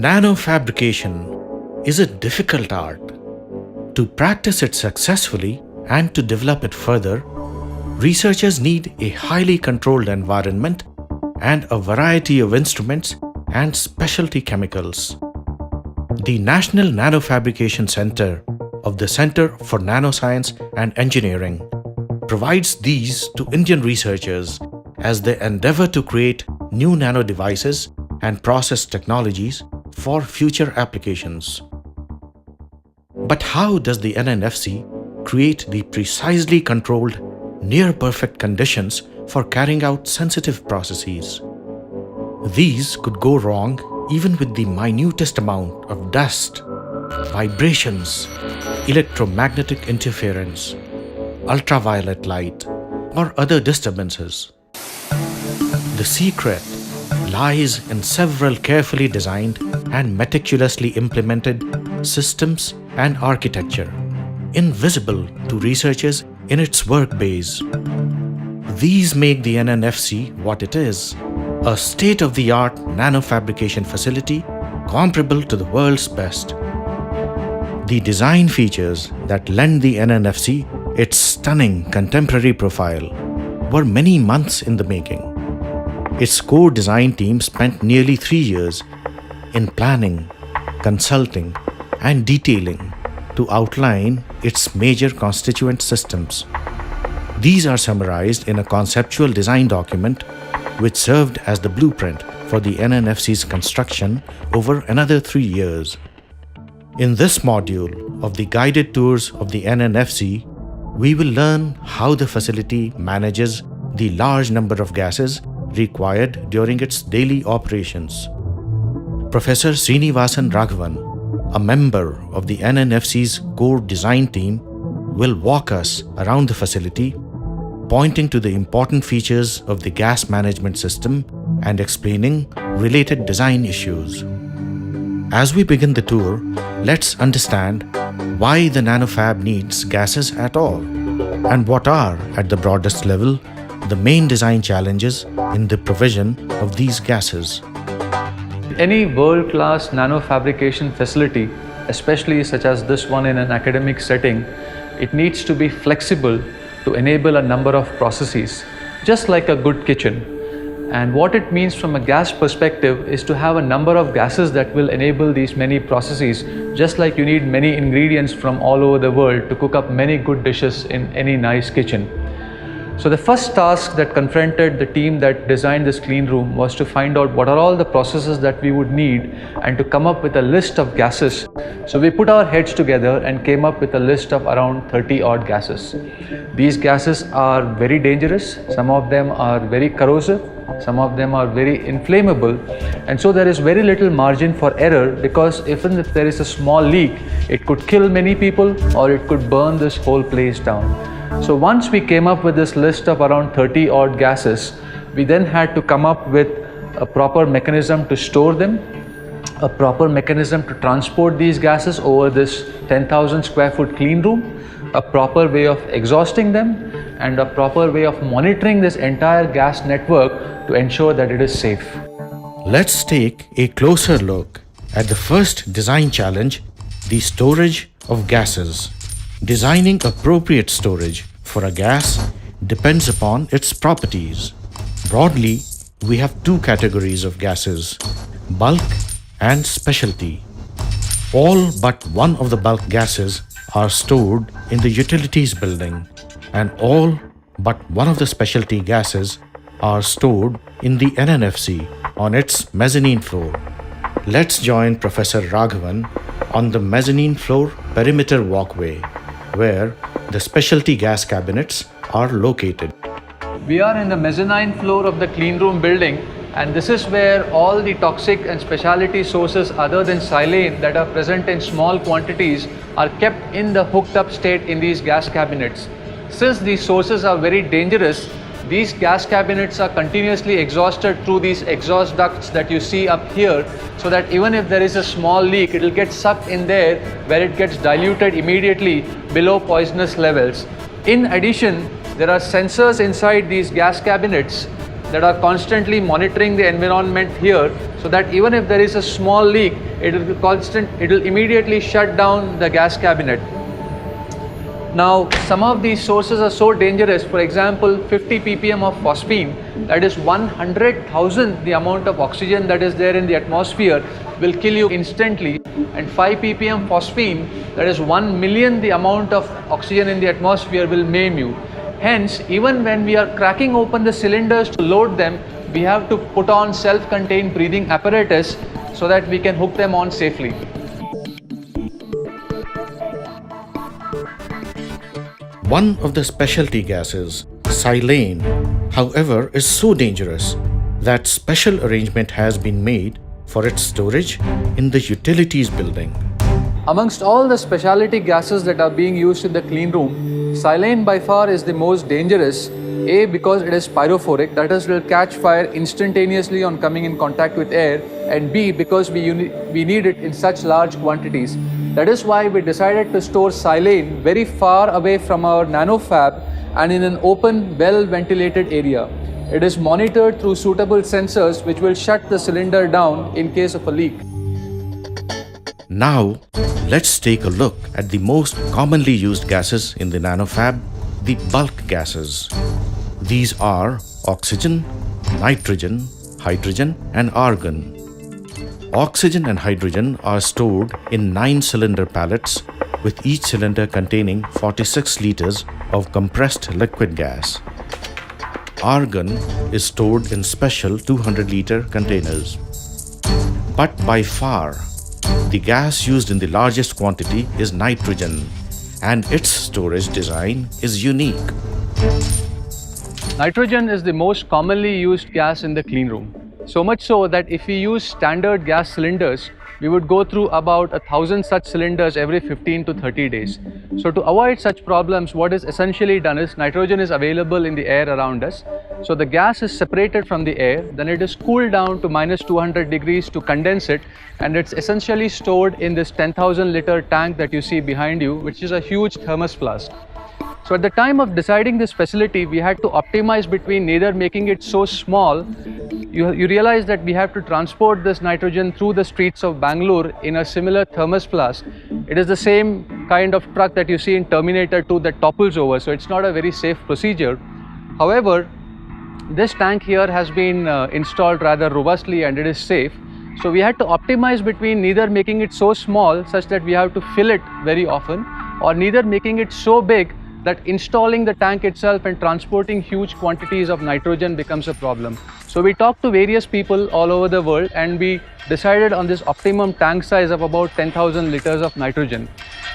Nanofabrication is a difficult art. To practice it successfully and to develop it further, researchers need a highly controlled environment and a variety of instruments and specialty chemicals. The National Nanofabrication Center of the Center for Nanoscience and Engineering provides these to Indian researchers as they endeavor to create new nano devices and process technologies for future applications. But how does the NNFC create the precisely controlled, near-perfect conditions for carrying out sensitive processes? These could go wrong even with the minutest amount of dust, vibrations, electromagnetic interference, ultraviolet light, or other disturbances. The secret lies in several carefully designed and meticulously implemented systems and architecture, invisible to researchers in its work base. These make the NNFC what it is, a state-of-the-art nanofabrication facility comparable to the world's best. The design features that lend the NNFC its stunning contemporary profile were many months in the making. Its core design team spent nearly 3 years in planning, consulting, and detailing to outline its major constituent systems. These are summarized in a conceptual design document which served as the blueprint for the NNFC's construction over another 3 years. In this module of the guided tours of the NNFC, we will learn how the facility manages the large number of gases required during its daily operations. Professor Srinivasan Raghavan, a member of the NNFC's core design team, will walk us around the facility, pointing to the important features of the gas management system and explaining related design issues. As we begin the tour, let's understand why the nanofab needs gases at all, and what are, at the broadest level, the main design challenges in the provision of these gases. Any world-class nanofabrication facility, especially such as this one in an academic setting, it needs to be flexible to enable a number of processes, just like a good kitchen. And what it means from a gas perspective is to have a number of gases that will enable these many processes, just like you need many ingredients from all over the world to cook up many good dishes in any nice kitchen. So the first task that confronted the team that designed this clean room was to find out what are all the processes that we would need and to come up with a list of gases. So we put our heads together and came up with a list of around 30 odd gases. These gases are very dangerous, some of them are very corrosive, some of them are very inflammable, and so there is very little margin for error, because even if there is a small leak, it could kill many people or it could burn this whole place down. So once we came up with this list of around 30 odd gases, we then had to come up with a proper mechanism to store them, a proper mechanism to transport these gases over this 10,000 square foot clean room, a proper way of exhausting them, and a proper way of monitoring this entire gas network to ensure that it is safe. Let's take a closer look at the first design challenge, the storage of gases. Designing appropriate storage for a gas depends upon its properties. Broadly, we have two categories of gases: bulk and specialty. All but one of the bulk gases are stored in the utilities building, and all but one of the specialty gases are stored in the NNFC on its mezzanine floor. Let's join Professor Raghavan on the mezzanine floor perimeter walkway, where the specialty gas cabinets are located. We are in the mezzanine floor of the clean room building, and this is where all the toxic and specialty sources other than silane that are present in small quantities are kept in the hooked up state in these gas cabinets. Since these sources are very dangerous, these gas cabinets are continuously exhausted through these exhaust ducts that you see up here, so that even if there is a small leak, it will get sucked in there where it gets diluted immediately below poisonous levels. In addition, there are sensors inside these gas cabinets that are constantly monitoring the environment here, so that even if there is a small leak, it will immediately shut down the gas cabinet. Now, some of these sources are so dangerous. For example, 50 ppm of phosphine, that is 100,000 the amount of oxygen that is there in the atmosphere, will kill you instantly. And 5 ppm phosphine, that is 1 million the amount of oxygen in the atmosphere, will maim you. Hence, even when we are cracking open the cylinders to load them, we have to put on self-contained breathing apparatus so that we can hook them on safely. One of the specialty gases, silane, however, is so dangerous that special arrangement has been made for its storage in the utilities building. Amongst all the specialty gases that are being used in the clean room, silane by far is the most dangerous. A, because it is pyrophoric, that is, it will catch fire instantaneously on coming in contact with air, and B, because we need it in such large quantities. That is why we decided to store silane very far away from our nanofab and in an open, well-ventilated area. It is monitored through suitable sensors which will shut the cylinder down in case of a leak. Now, let's take a look at the most commonly used gases in the nanofab, the bulk gases. These are oxygen, nitrogen, hydrogen, and argon. Oxygen and hydrogen are stored in 9-cylinder pallets, with each cylinder containing 46 liters of compressed liquid gas. Argon is stored in special 200-liter containers. But by far, the gas used in the largest quantity is nitrogen, and its storage design is unique. Nitrogen is the most commonly used gas in the clean room. So much so that if we use standard gas cylinders, we would go through about 1,000 such cylinders every 15 to 30 days. So to avoid such problems, what is essentially done is nitrogen is available in the air around us. So the gas is separated from the air, then it is cooled down to minus 200 degrees to condense it, and it's essentially stored in this 10,000 liter tank that you see behind you, which is a huge thermos flask. So at the time of deciding this facility, we had to optimize between neither making it so small. You realize that we have to transport this nitrogen through the streets of Bangalore in a similar thermos flask. It is the same kind of truck that you see in Terminator 2 that topples over, so it's not a very safe procedure. However, this tank here has been installed rather robustly and it is safe. So we had to optimize between neither making it so small such that we have to fill it very often, or neither making it so big that installing the tank itself and transporting huge quantities of nitrogen becomes a problem. So we talked to various people all over the world and we decided on this optimum tank size of about 10,000 liters of nitrogen.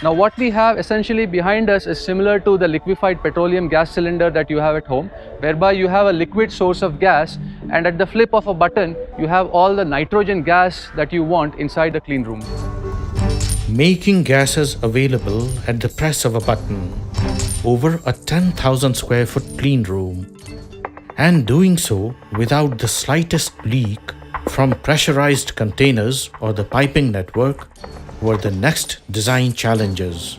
Now what we have essentially behind us is similar to the liquefied petroleum gas cylinder that you have at home, whereby you have a liquid source of gas and at the flip of a button, you have all the nitrogen gas that you want inside the clean room. Making gases available at the press of a button over a 10,000 square foot clean room, and doing so without the slightest leak from pressurized containers or the piping network were the next design challenges.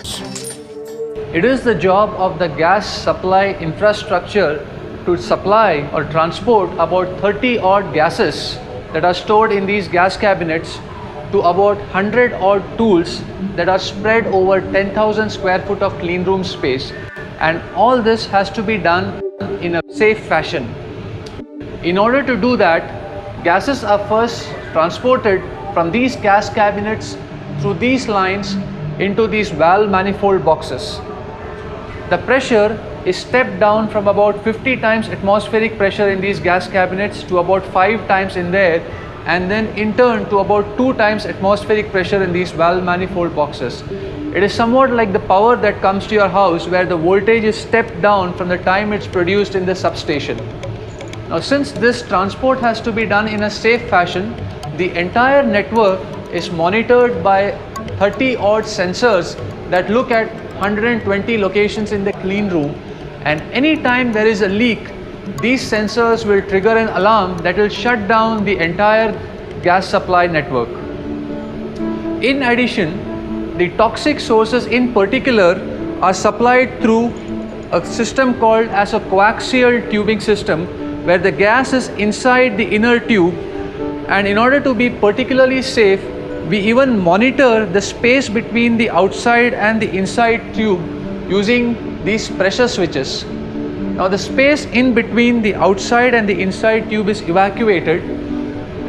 It is the job of the gas supply infrastructure to supply or transport about 30 odd gases that are stored in these gas cabinets to about 100 odd tools that are spread over 10,000 square foot of clean room space, and all this has to be done in a safe fashion. In order to do that, gases are first transported from these gas cabinets through these lines into these valve manifold boxes. The pressure is stepped down from about 50 times atmospheric pressure in these gas cabinets to about 5 times in there, and then in turn to about 2 times atmospheric pressure in these valve manifold boxes. It is somewhat like the power that comes to your house, where the voltage is stepped down from the time it's produced in the substation. Now, since this transport has to be done in a safe fashion, the entire network is monitored by 30 odd sensors that look at 120 locations in the clean room, and anytime there is a leak, these sensors will trigger an alarm that will shut down the entire gas supply network. In addition, the toxic sources in particular are supplied through a system called as a coaxial tubing system, where the gas is inside the inner tube, and in order to be particularly safe, we even monitor the space between the outside and the inside tube using these pressure switches. Now the space in between the outside and the inside tube is evacuated,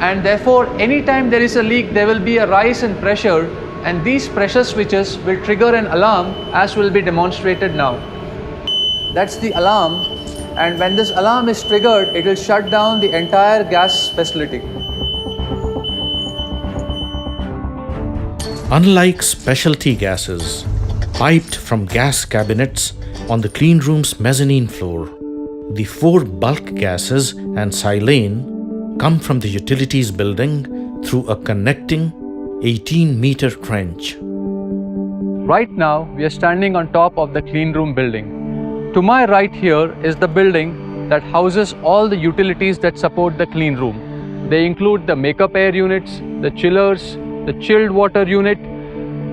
and therefore anytime there is a leak there will be a rise in pressure, and these pressure switches will trigger an alarm, as will be demonstrated now. That's the alarm, and when this alarm is triggered it will shut down the entire gas facility. Unlike specialty gases piped from gas cabinets on the clean room's mezzanine floor, the 4 bulk gases and silane come from the utilities building through a connecting 18-meter trench. Right now we are standing on top of the clean room building. To my right here is the building that houses all the utilities that support the clean room. They include the makeup air units, the chillers, the chilled water unit,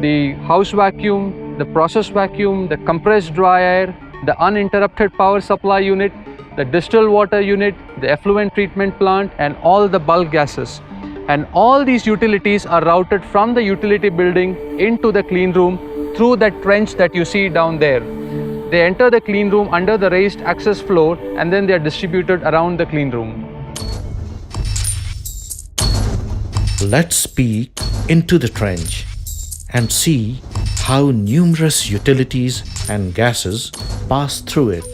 the house vacuum, the process vacuum, the compressed dry air, the uninterrupted power supply unit, the distilled water unit, the effluent treatment plant, and all the bulk gases. And all these utilities are routed from the utility building into the clean room through that trench that you see down there. They enter the clean room under the raised access floor, and then they are distributed around the clean room. Let's peek into the trench and see how numerous utilities and gases pass through it.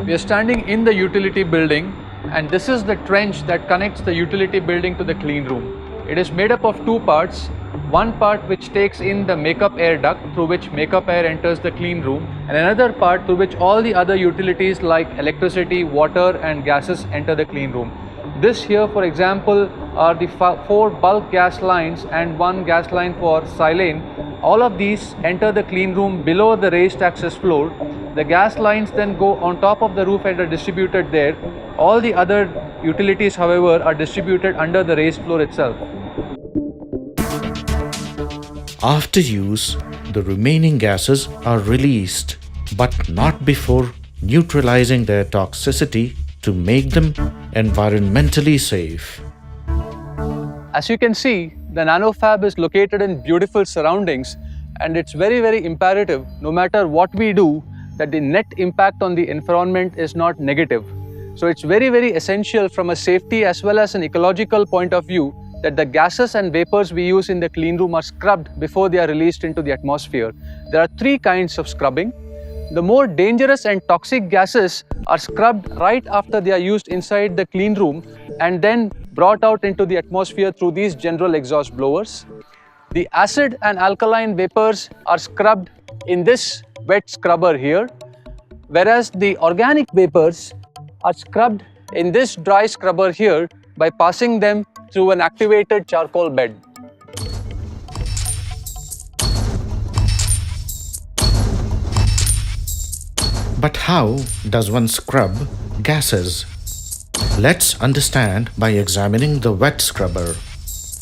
We are standing in the utility building, and this is the trench that connects the utility building to the clean room. It is made up of 2 parts. One part which takes in the makeup air duct through which makeup air enters the clean room, and another part through which all the other utilities like electricity, water and gases enter the clean room. This here, for example, are the 4 bulk gas lines and 1 gas line for silane. All of these enter the clean room below the raised access floor. The gas lines then go on top of the roof and are distributed there. All the other utilities, however, are distributed under the raised floor itself. After use, the remaining gases are released, but not before neutralizing their toxicity to make them environmentally safe. As you can see, the nanofab is located in beautiful surroundings, and it's very imperative, no matter what we do, that the net impact on the environment is not negative. So it's very essential from a safety as well as an ecological point of view that the gases and vapors we use in the clean room are scrubbed before they are released into the atmosphere. There are 3 kinds of scrubbing. The more dangerous and toxic gases are scrubbed right after they are used inside the clean room and then brought out into the atmosphere through these general exhaust blowers. The acid and alkaline vapors are scrubbed in this wet scrubber here, whereas the organic vapors are scrubbed in this dry scrubber here by passing them through an activated charcoal bed. But how does one scrub gases? Let's understand by examining the wet scrubber,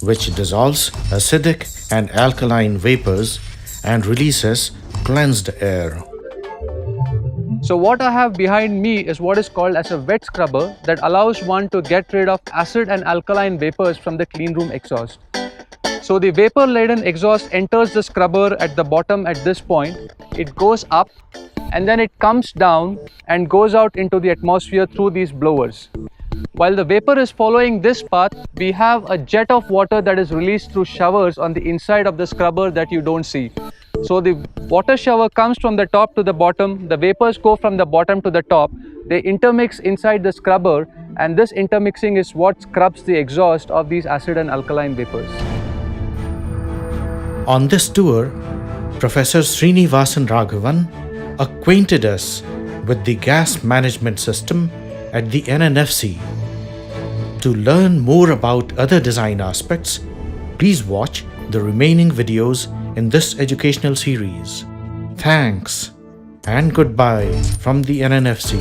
which dissolves acidic and alkaline vapors and releases cleansed air. So what I have behind me is what is called as a wet scrubber that allows one to get rid of acid and alkaline vapors from the clean room exhaust. So the vapor-laden exhaust enters the scrubber at the bottom at this point. It goes up and then it comes down and goes out into the atmosphere through these blowers. While the vapor is following this path, we have a jet of water that is released through showers on the inside of the scrubber that you don't see. So the water shower comes from the top to the bottom, the vapors go from the bottom to the top, they intermix inside the scrubber, and this intermixing is what scrubs the exhaust of these acid and alkaline vapors. On this tour, Professor Srinivasan Raghavan acquainted us with the gas management system at the NNFC. To learn more about other design aspects, please watch the remaining videos in this educational series. Thanks and goodbye from the NNFC.